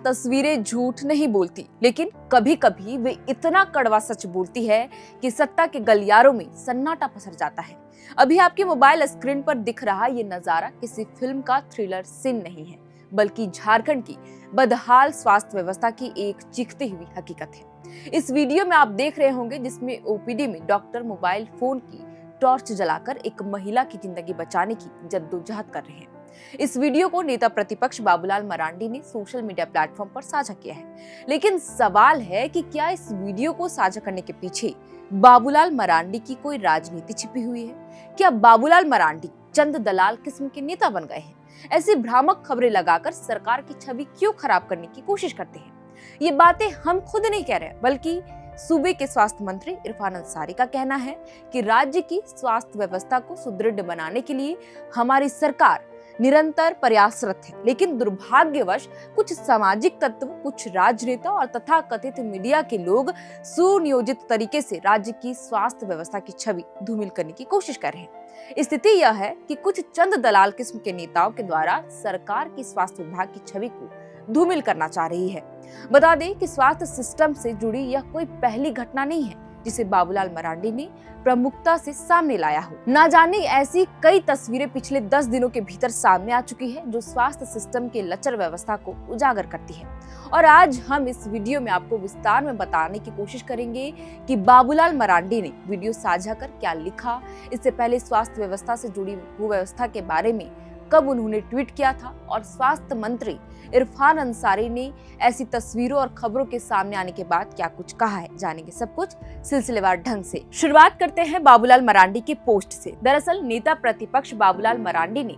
तस्वीरें झूठ नहीं बोलती, लेकिन कभी कभी वे इतना कड़वा सच बोलती है कि सत्ता के गलियारों में सन्नाटा पसर जाता है। अभी आपके मोबाइल स्क्रीन पर दिख रहा ये नजारा किसी फिल्म का थ्रिलर सीन नहीं है, बल्कि झारखंड की बदहाल स्वास्थ्य व्यवस्था की एक चीखती हुई हकीकत है। इस वीडियो में आप देख रहे होंगे जिसमें ओपीडी में डॉक्टर मोबाइल फोन की टॉर्च जलाकर एक महिला की जिंदगी बचाने की जद्दोजहद कर रहे हैं। इस वीडियो को नेता प्रतिपक्ष बाबूलाल मरांडी ने सोशल मीडिया प्लेटफॉर्म पर साझा किया है। लेकिन सवाल है कि क्या इस वीडियो को साझा करने के पीछे बाबूलाल मरांडी की कोई राजनीति छिपी हुई है? क्या बाबूलाल मरांडी चंद दलाल किस्म के नेता बन गए हैं? ऐसी भ्रामक खबरें लगाकर सरकार की छवि क्यों खराब करने की कोशिश करते हैं? ये बातें हम खुद नहीं कह रहे, बल्कि सूबे के स्वास्थ्य मंत्री इरफान अंसारी का कहना है कि राज्य की स्वास्थ्य व्यवस्था को सुदृढ़ बनाने के लिए हमारी सरकार निरंतर प्रयासरत है। लेकिन दुर्भाग्यवश कुछ सामाजिक तत्व, कुछ राजनेता और तथाकथित मीडिया के लोग सुनियोजित तरीके से राज्य की स्वास्थ्य व्यवस्था की छवि धूमिल करने की कोशिश कर रहे हैं। स्थिति यह है कि कुछ चंद दलाल किस्म के नेताओं के द्वारा सरकार की स्वास्थ्य विभाग की छवि को धूमिल करना चाह रही है। बता दें कि स्वास्थ्य सिस्टम से जुड़ी यह कोई पहली घटना नहीं है जिसे बाबूलाल मरांडी ने प्रमुखता से सामने लाया हो। ना जाने ऐसी कई तस्वीरें पिछले 10 दिनों के भीतर सामने आ चुकी है जो स्वास्थ्य सिस्टम के लचर व्यवस्था को उजागर करती है। और आज हम इस वीडियो में आपको विस्तार में बताने की कोशिश करेंगे कि बाबूलाल मरांडी ने वीडियो साझा कर क्या लिखा, इससे पहले स्वास्थ्य व्यवस्था से जुड़ी कुव्यवस्था के बारे में कब उन्होंने ट्वीट किया था, और स्वास्थ्य मंत्री इरफान अंसारी ने ऐसी तस्वीरों और खबरों के सामने आने के बाद क्या कुछ कहा है। जानेंगे सब कुछ सिलसिलेवार ढंग से। शुरुआत करते हैं बाबूलाल मरांडी के पोस्ट से। दरअसल नेता प्रतिपक्ष बाबूलाल मरांडी ने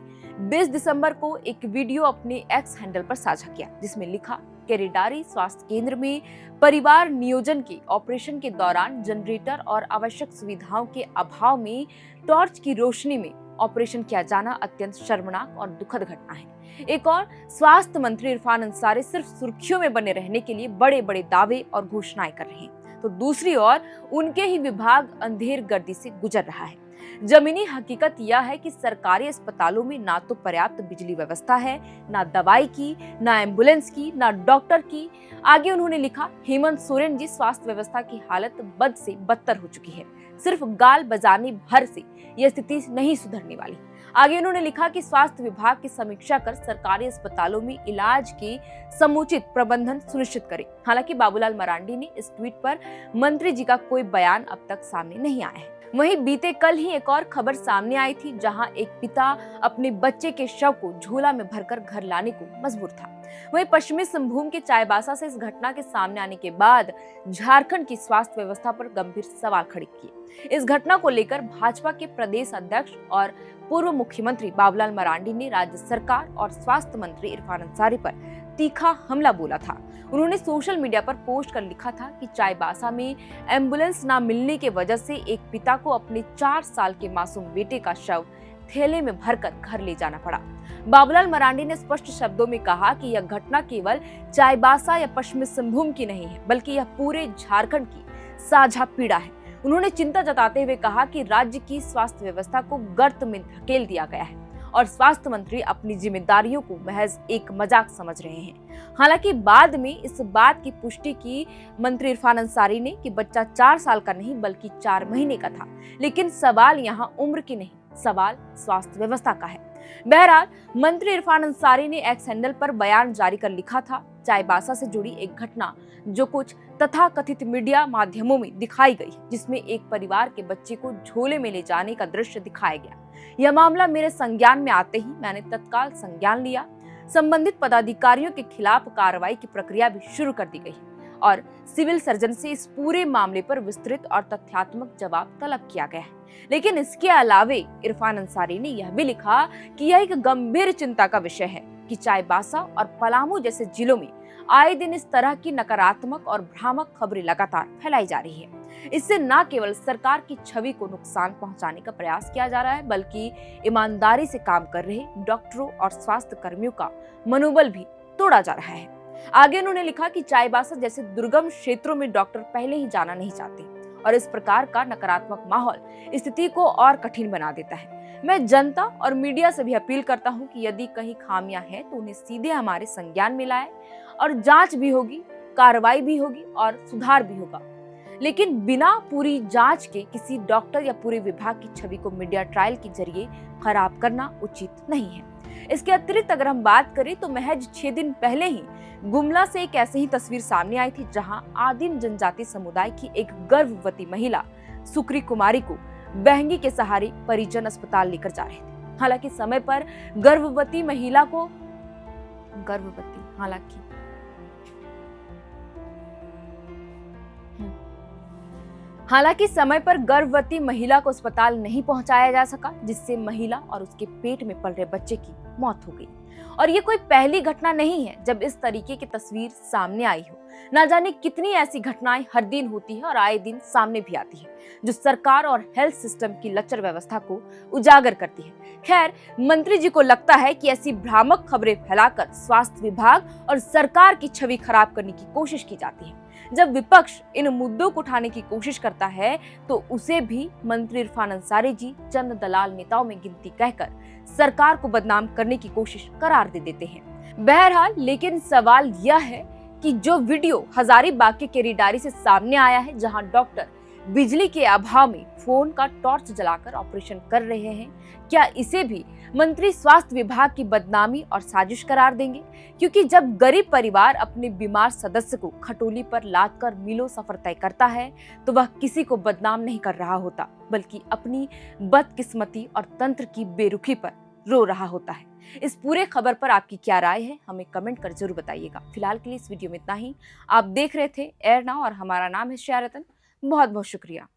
20 दिसंबर को एक वीडियो अपने एक्स हैंडल पर साझा किया जिसमें लिखा, केरेडारी स्वास्थ्य केंद्र में परिवार नियोजन के ऑपरेशन के दौरान जनरेटर और आवश्यक सुविधाओं के अभाव में टॉर्च की रोशनी में ऑपरेशन किया जाना अत्यंत शर्मनाक और दुखद घटना है। एक और स्वास्थ्य मंत्री इरफान अंसारी सिर्फ सुर्खियों में बने रहने के लिए बड़े बड़े दावे और घोषणाएं कर रहे हैं, तो दूसरी ओर उनके ही विभाग अंधेर गर्दी से गुजर रहा है। जमीनी हकीकत यह है कि सरकारी अस्पतालों में ना तो पर्याप्त बिजली व्यवस्था है, ना दवाई की, ना एम्बुलेंस की, ना डॉक्टर की। आगे उन्होंने लिखा, हेमंत सोरेन जी स्वास्थ्य व्यवस्था की हालत बद से बदतर हो चुकी है, सिर्फ गाल बजाने भर से यह स्थिति नहीं सुधरने वाली। आगे उन्होंने लिखा कि स्वास्थ्य विभाग की समीक्षा कर सरकारी अस्पतालों में इलाज के समुचित प्रबंधन सुनिश्चित करें। हालांकि बाबूलाल मरांडी ने इस ट्वीट पर मंत्री जी का कोई बयान अब तक सामने नहीं आया है। वहीं बीते कल ही एक और खबर सामने आई थी जहां एक पिता अपने बच्चे के शव को झोला में भरकर घर लाने को मजबूर था। वहीं पश्चिमी सिंहभूम के चाईबासा से इस घटना के सामने आने के बाद झारखंड की स्वास्थ्य व्यवस्था पर गंभीर सवाल खड़े किए। इस घटना को लेकर भाजपा के प्रदेश अध्यक्ष और पूर्व मुख्यमंत्री बाबूलाल मरांडी ने राज्य सरकार और स्वास्थ्य मंत्री इरफान अंसारी पर तीखा हमला बोला था। उन्होंने सोशल मीडिया पर पोस्ट कर लिखा था कि चाईबासा में एम्बुलेंस न मिलने के वजह से एक पिता को अपने 4 साल के मासूम बेटे का शव थैले में भरकर घर ले जाना पड़ा। बाबूलाल मरांडी ने स्पष्ट शब्दों में कहा कि यह घटना केवल चाईबासा या पश्चिमी सिंहभूम की नहीं है, बल्कि यह पूरे झारखंड की साझा पीड़ा है। उन्होंने चिंता जताते हुए कहा कि राज्य की स्वास्थ्य व्यवस्था को गर्त में धकेल दिया गया है और स्वास्थ्य मंत्री अपनी जिम्मेदारियों को महज एक मजाक समझ रहे हैं। हालांकि बाद में इस बात की पुष्टि की मंत्री इरफान अंसारी ने कि बच्चा 4 साल का नहीं बल्कि 4 महीने का था। लेकिन सवाल यहाँ उम्र की नहीं, सवाल स्वास्थ्य व्यवस्था का है। बहरहाल मंत्री इरफान अंसारी ने एक्स हैंडल पर बयान जारी कर लिखा था, चाईबासा से जुड़ी एक घटना जो कुछ तथाकथित मीडिया माध्यमों में दिखाई गई, जिसमें एक परिवार के बच्चे को झोले में ले जाने का दृश्य दिखाया गया। यह मामला मेरे संज्ञान में आते ही मैंने तत्काल संज्ञान लिया। संबंधित पदाधिकारियों के खिलाफ कार्रवाई की प्रक्रिया भी शुरू कर दी गई और सिविल सर्जन से इस पूरे मामले पर विस्तृत और तथ्यात्मक जवाब तलब किया गया है। लेकिन इसके अलावे इरफान अंसारी ने यह भी लिखा कि यह एक गंभीर चिंता का विषय है कि चाईबासा और पलामू जैसे जिलों में आए दिन इस तरह की नकारात्मक और भ्रामक खबरें लगातार फैलाई जा रही है। इससे न केवल सरकार की छवि को नुकसान पहुंचाने का प्रयास किया जा रहा है, बल्कि ईमानदारी से काम कर रहे डॉक्टरों और स्वास्थ्य कर्मियों का मनोबल भी तोड़ा जा रहा है। आगे उन्होंने लिखा कि चाईबासा जैसे दुर्गम क्षेत्रों में डॉक्टर पहले ही जाना नहीं चाहते और इस प्रकार का नकारात्मक माहौल स्थिति को और कठिन बना देता है। मैं जनता और मीडिया से भी अपील करता हूं कि यदि कहीं खामियां हैं तो उन्हें सीधे हमारे संज्ञान में लाएं और जांच भी होगी, कार्रवाई भी होगी और सुधार भी होगा। लेकिन बिना पूरी जांच के किसी डॉक्टर या पूरे विभाग की छवि को मीडिया ट्रायल के जरिए खराब करना उचित नहीं है। इसके अतिरिक्त अगर हम बात करें तो महज 6 दिन पहले ही गुमला से एक ऐसी ही तस्वीर सामने आई थी, जहां आदिम जनजाति समुदाय की एक गर्भवती महिला सुक्री कुमारी को बहंगी के सहारे परिजन अस्पताल लेकर जा रहे थे। हालांकि समय पर गर्भवती महिला को अस्पताल नहीं पहुंचाया जा सका, जिससे महिला और उसके पेट में पल रहे बच्चे की मौत हो गई। और ये कोई पहली घटना नहीं है जब इस तरीके की तस्वीर सामने आई हो। ना जाने कितनी ऐसी घटनाएं हर दिन होती है और आए दिन सामने भी आती है, जो सरकार और हेल्थ सिस्टम की लचर व्यवस्था को उजागर करती है। खैर, मंत्री जी को लगता है कि ऐसी भ्रामक खबरें फैलाकर स्वास्थ्य विभाग और सरकार की छवि खराब करने की कोशिश की जाती है। जब विपक्ष इन मुद्दों को उठाने की कोशिश करता है तो उसे भी मंत्री इरफान अंसारी जी चंद दलाल नेताओं में गिनती कहकर सरकार को बदनाम करने की कोशिश करार दे देते हैं। बहरहाल, लेकिन सवाल यह है कि जो वीडियो हजारीबाग के केरीडारी से सामने आया है, जहां डॉक्टर बिजली के अभाव में फोन का टॉर्च जलाकर ऑपरेशन कर रहे हैं, क्या इसे भी मंत्री स्वास्थ्य विभाग की बदनामी और साजिश करार देंगे? क्योंकि जब गरीब परिवार अपने बीमार सदस्य को खटोली पर लादकर मीलों सफर तय करता है तो वह किसी को बदनाम नहीं कर रहा होता, बल्कि अपनी बदकिस्मती और तंत्र की बेरुखी पर रो रहा होता है। इस पूरे खबर पर आपकी क्या राय है, हमें कमेंट कर जरूर बताइएगा। फिलहाल के लिए इस वीडियो में इतना ही। आप देख रहे थे एयर नाउ और हमारा नाम है श्रेया रतन। बहुत बहुत शुक्रिया।